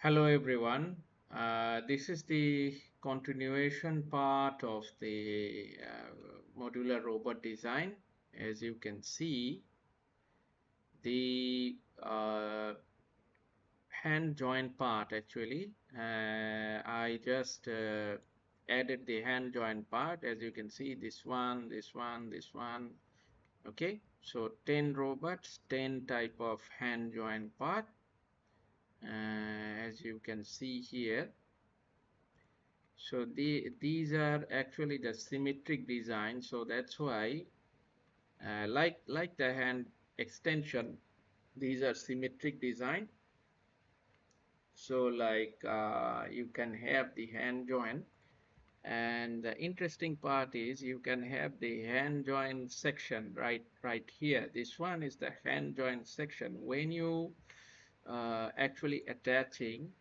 Hello everyone. This is the continuation part of the modular robot design. As you can see, the hand joint part actually, I just added the hand joint part. As you can see, this one, this one, this one. Okay, so 10 robots, 10 type of hand joint part. As you can see here. So these are actually the symmetric design. So that's why, like the hand extension, these are symmetric design. So like you can have the hand joint, and the interesting part is you can have the hand joint section right here. This one is the hand joint section. When you actually attaching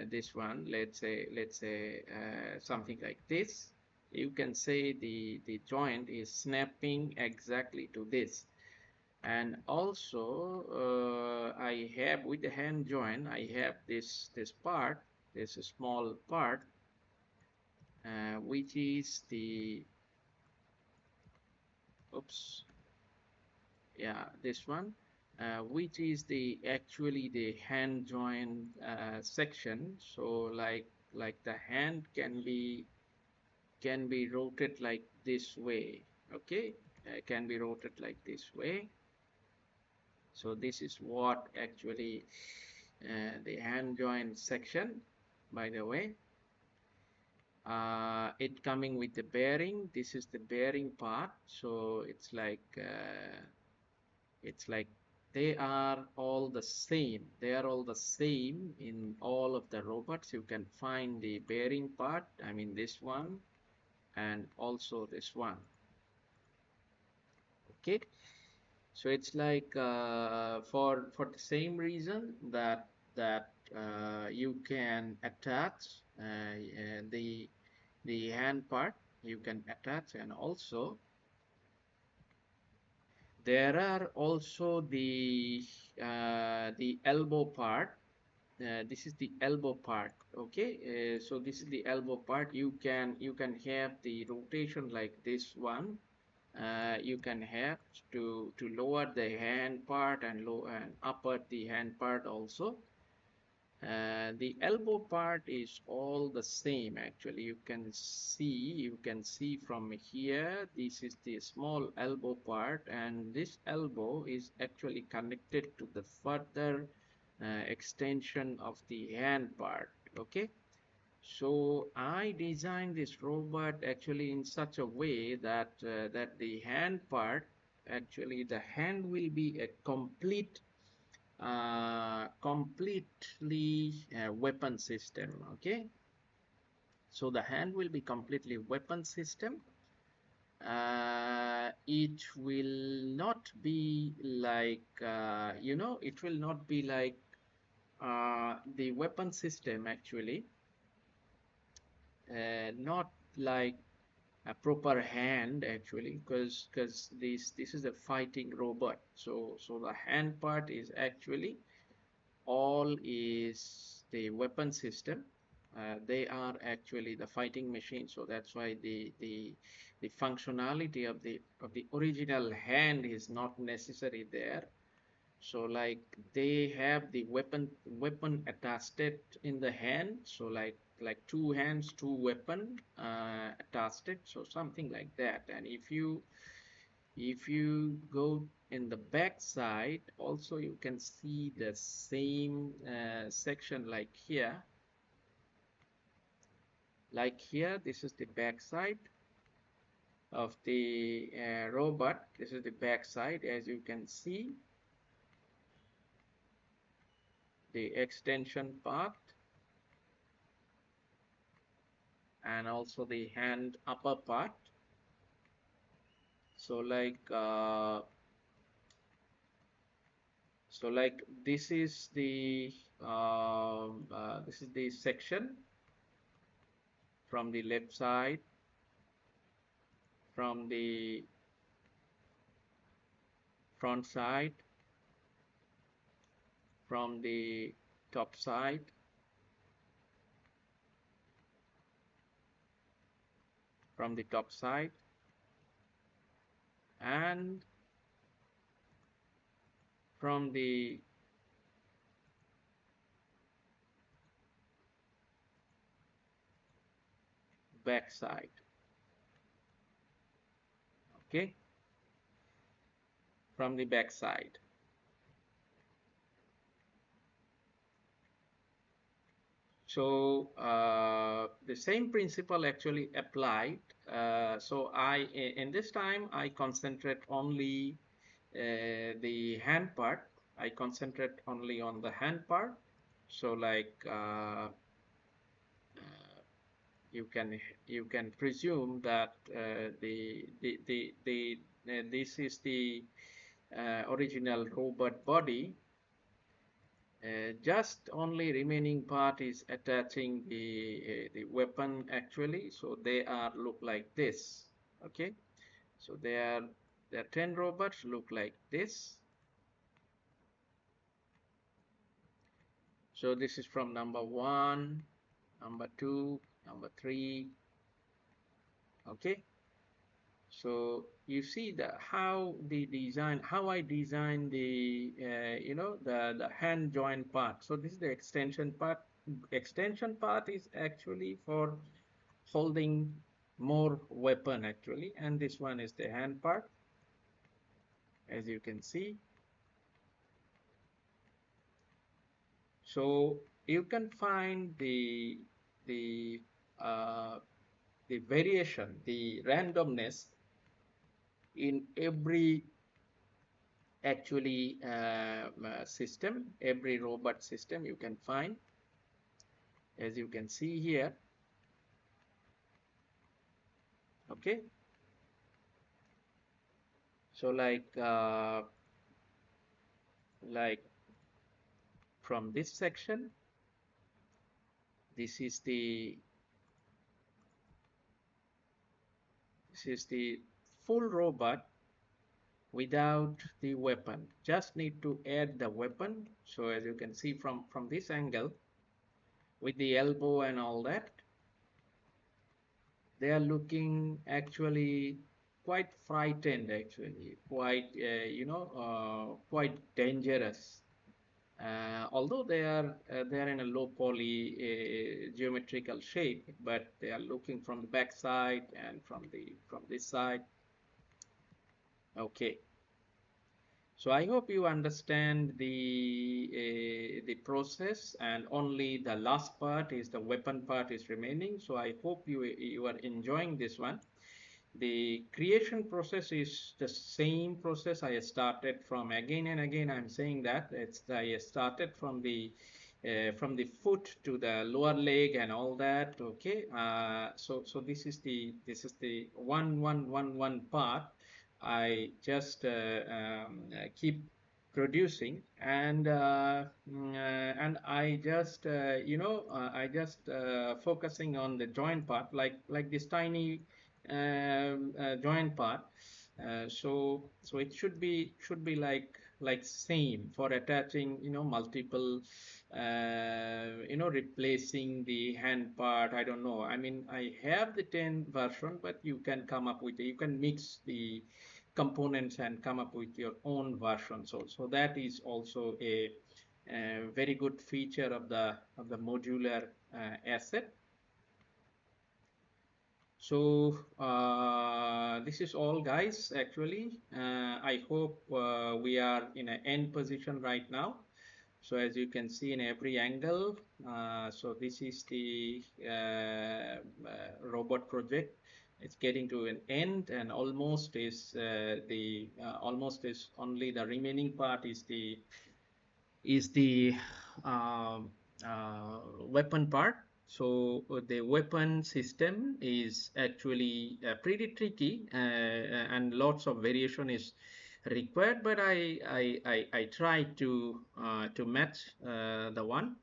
this one, let's say something like this, you can say the joint is snapping exactly to this. And also I have with the hand joint, I have this part, this small part, which is the oops yeah, this one, which is the actually the hand joint section. So like the hand can be rotated like this way. Okay, can be rotated like this way. So this is what actually the hand joint section, by the way. It coming with the bearing. This is the bearing part. So it's like they are all the same. They are all the same in all of the robots. You can find the bearing part, I mean this one, and also this one. Okay, so it's like for the same reason that you can attach the hand part, you can attach. And also there are also the elbow part. This is the elbow part. Okay, so this is the elbow part. You can have the rotation like this one. You can have to lower the hand part and low and upper the hand part also. The elbow part is all the same actually. You can see from here, this is the small elbow part, and this elbow is actually connected to the further extension of the hand part. Okay, so I designed this robot actually in such a way that the hand part, actually the hand will be a completely weapon system. Okay, so the hand will be completely weapon system. It will not be like it will not be like the weapon system actually, not like a proper hand actually, because this is a fighting robot. So the hand part is actually all is the weapon system. They are actually the fighting machine. So that's why the functionality of the original hand is not necessary there. So like they have the weapon attached in the hand. So like two hands, two weapon attached, so something like that. And if you go in the back side also, you can see the same section. Like here, this is the back side of the robot. This is the back side. As you can see, the extension part, and also the hand upper part. So like this is the section from the left side, from the front side, from the top side, from the top side and from the back side. Okay, from the back side. So the same principle actually applied. So in this time, I concentrate only the hand part. I concentrate only on the hand part. So like you can you can presume that this is the original robot body. Just only remaining part is attaching the weapon actually. So they are look like this. Okay, so there are 10 robots look like this. So this is from number 1, number 2, number 3. Okay, so you see how the design, how I design the the hand joint part. So this is the extension part. Extension part is actually for holding more weapon actually, and this one is the hand part, as you can see. So you can find the uh, the variation, the randomness in every actually system, every robot system you can find, as you can see here. Okay, so like from this section, this is the full robot without the weapon. Just need to add the weapon. So as you can see from this angle, with the elbow and all that, they are looking actually quite frightened, actually quite quite dangerous. Although they are in a low poly geometrical shape, but they are looking from the back side and from this side. Okay, so I hope you understand the process, and only the last part is the weapon part is remaining. So I hope you are enjoying this one. The creation process is the same process I started from. Again and again I'm saying that I started from the foot to the lower leg and all that. Okay, so this is the one part. I just keep producing, and I just I just focusing on the joint part, like this tiny joint part. So it should be like same for attaching multiple replacing the hand part. I don't know, I mean I have the 10 version, but you can come up with you can mix the components and come up with your own version. So that is also a very good feature of the modular asset. So this is all, guys. Actually, I hope we are in an end position right now. So as you can see in every angle, so this is the robot project. It's getting to an end, and almost is almost is only the remaining part is the um, weapon part. So the weapon system is actually pretty tricky, and lots of variation is required. But I try to match the one.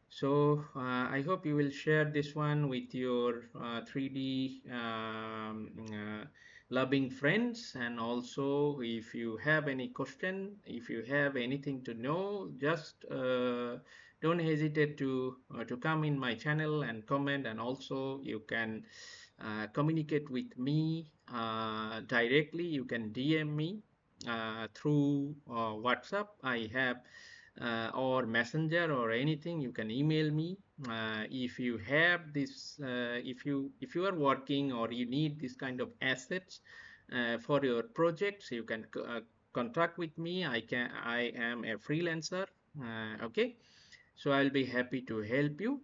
So I hope you will share this one with your 3D loving friends. And also, if you have any question, if you have anything to know, just don't hesitate to come in my channel and comment. And also you can communicate with me directly. You can DM me through WhatsApp. I have or Messenger or anything. You can email me. If you have this, if you are working or you need this kind of assets for your projects, you can contact with me. I am a freelancer. Okay, so I'll be happy to help you.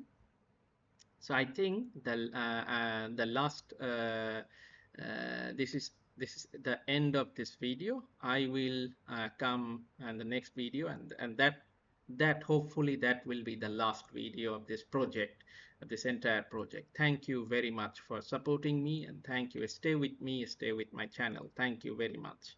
So I think the last this is the end of this video. I will come in the next video, and that hopefully that will be the last video of this project, of this entire project. Thank you very much for supporting me, and thank you. Stay with me, stay with my channel. Thank you very much.